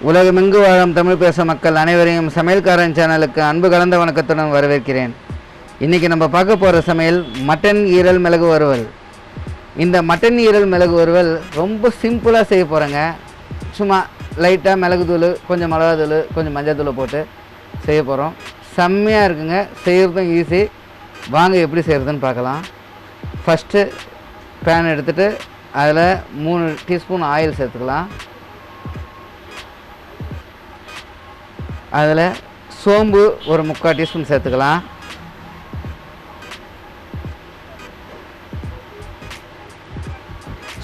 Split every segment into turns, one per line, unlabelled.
உலகமெங்கு வாழும் தமிழ் பேசும் மக்கள் அனைவரையும் சமையல்காரன் சேனலுக்கு அன்பு கலந்த வணக்கத்துடன் வரவேற்கிறேன். இன்றைக்கி நம்ம பார்க்க போகிற சமையல் மட்டன் ஈரல் மிளகு வறுவல். இந்த மட்டன் ஈரல் மிளகு வறுவல் ரொம்ப சிம்பிளாக செய்ய போகிறேங்க. சும்மா லைட்டாக மிளகுத்தூள், கொஞ்சம் மிளகாத்தூள், கொஞ்சம் மஞ்சள் போட்டு செய்ய போகிறோம். செம்மையாக இருக்குங்க, செய்கிறதும் ஈஸி. வாங்க எப்படி செய்கிறதுன்னு பார்க்கலாம். ஃபஸ்ட்டு பேன் எடுத்துகிட்டு அதில் 3 டீஸ்பூன் ஆயில் சேர்த்துக்கலாம். அதில் சோம்பு ஒரு 3/4 டீஸ்பூன் சேர்த்துக்கலாம்.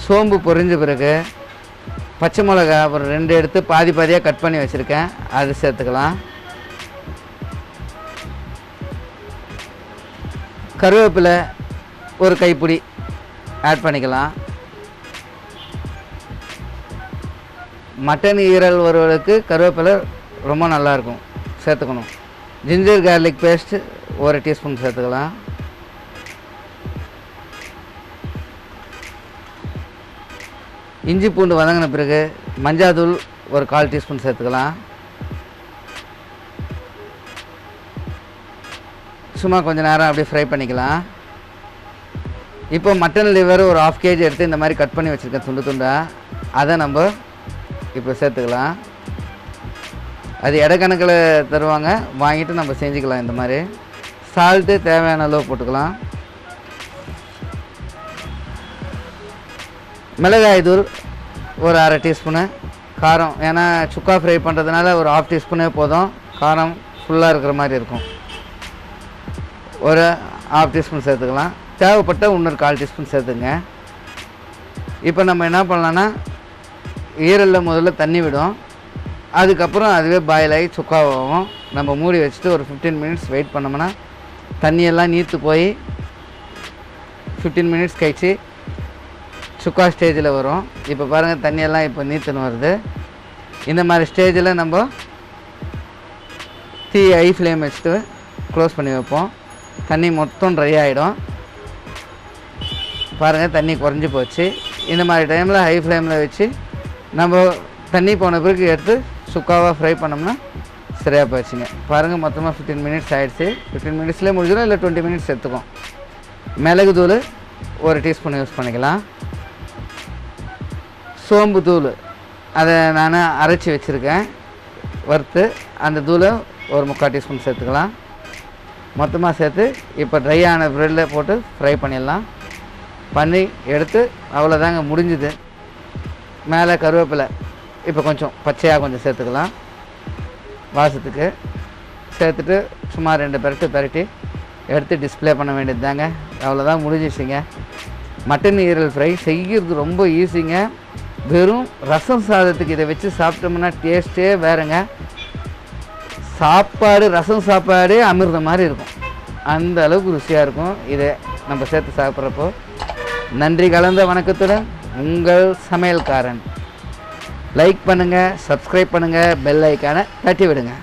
சோம்பு பொரிஞ்ச பிறகு பச்சை மிளகா ஒரு 2 எடுத்து பாதி பாதியாக கட் பண்ணி வச்சுருக்கேன், அது சேர்த்துக்கலாம். கருவேப்பிலை ஒரு கைப்பிடி ஆட் பண்ணிக்கலாம். மட்டன் ஈரல் வறுவலுக்கு கருவேப்பிலை ரொம்ப நல்லாயிருக்கும், சேர்த்துக்கணும். ஜிஞ்சர் கார்லிக் பேஸ்ட்டு ஒரு டீஸ்பூன் சேர்த்துக்கலாம். இஞ்சி பூண்டு வதங்கின பிறகு மஞ்சாத்தூள் ஒரு 1/4 டீஸ்பூன் சேர்த்துக்கலாம். சும்மா கொஞ்சம் நேரம் அப்படியே ஃப்ரை பண்ணிக்கலாம். இப்போ மட்டன் லிவர் ஒரு 1/2 kg எடுத்து இந்த மாதிரி கட் பண்ணி வச்சுருக்கேன் துண்டு துண்டாக, அதை நம்ம இப்போ சேர்த்துக்கலாம். அது இடக்கணக்கில் தருவாங்க, வாங்கிட்டு நம்ம செஞ்சுக்கலாம். இந்த மாதிரி சால்ட்டு தேவையான அளவு போட்டுக்கலாம். மிளகாய் தூள் ஒரு 1/2 டீஸ்பூனு. காரம் ஏன்னா சுக்கா ஃப்ரை பண்ணுறதுனால ஒரு 1/2 டீஸ்பூனே போதும், காரம் ஃபுல்லாக இருக்கிற மாதிரி இருக்கும். ஒரு 1/2 டீஸ்பூன் சேர்த்துக்கலாம். தேவைப்பட்ட இன்னொரு 1/4 டீஸ்பூன் சேர்த்துங்க. இப்போ நம்ம என்ன பண்ணலான்னா, ஈரலில் முதல்ல தண்ணி விடும், அதுக்கப்புறம் அதுவே பாயில் ஆகி சுக்காவும். நம்ம மூடி வச்சுட்டு ஒரு 15 மினிட்ஸ் வெயிட் பண்ணோம்னா தண்ணியெல்லாம் நீர்த்து போய் 15 மினிட்ஸ் கழிச்சு சுக்கா ஸ்டேஜில் வரும். இப்போ பாருங்கள், தண்ணியெல்லாம் இப்போ நீர்த்துன்னு வருது. இந்த மாதிரி ஸ்டேஜில் நம்ம தீ ஹை ஃப்ளேம் வச்சுட்டு க்ளோஸ் பண்ணி வைப்போம். தண்ணி மொத்தம் ட்ரை ஆகிடும். பாருங்கள், தண்ணி குறைஞ்சி போச்சு. இந்த மாதிரி டைமில் ஹை ஃப்ளேமில் வச்சு நம்ம தண்ணி போன பிறகு எடுத்து சுக்காவாக ஃப்ரை பண்ணோம்னா சரியாக போச்சுங்க. பாருங்கள், மொத்தமாக 15 மினிட்ஸ் ஆகிடுச்சு. 15 மினிட்ஸ்லேயே முடிஞ்சிடும், இல்லை 20 மினிட்ஸ் எடுத்துக்கும். மிளகு தூள் ஒரு டீஸ்பூன் யூஸ் பண்ணிக்கலாம். சோம்பு தூள் அதை நான் அரைச்சி வச்சுருக்கேன் வறுத்து, அந்த தூளை ஒரு 3/4 டீஸ்பூன் சேர்த்துக்கலாம். மொத்தமாக சேர்த்து இப்போ ட்ரை ஆன ப்ரெட்டில் போட்டு ஃப்ரை பண்ணிடலாம். பண்ணி எடுத்து அவ்வளோதாங்க, முடிஞ்சுது. மேலே கருவேப்பிலை இப்போ கொஞ்சம் பச்சையாக கொஞ்சம் சேர்த்துக்கலாம் வாசத்துக்கு. சேர்த்துட்டு சும்மா 2 பெரட்டி எடுத்து டிஸ்பிளே பண்ண வேண்டியது தாங்க. அவ்வளோதான், முடிஞ்சிச்சுங்க. மட்டன் ஈரல் ஃப்ரை செய்கிறது ரொம்ப ஈஸிங்க. வெறும் ரசம் சாதத்துக்கு இதை வச்சு சாப்பிட்டோம்னா டேஸ்ட்டே வேறுங்க. சாப்பாடு, ரசம் சாப்பாடே அமிர்த மாதிரி இருக்கும், அந்த அளவுக்கு ருசியாக இருக்கும் இதை நம்ம சேர்த்து சாப்பிட்றப்போ. நன்றி கலந்த வணக்கத்துடன் உங்கள் சமையல்காரன். லைக் பண்ணுங்கள், சப்ஸ்கிரைப் பண்ணுங்கள், பெல் ஐக்கானை தட்டி விடுங்க.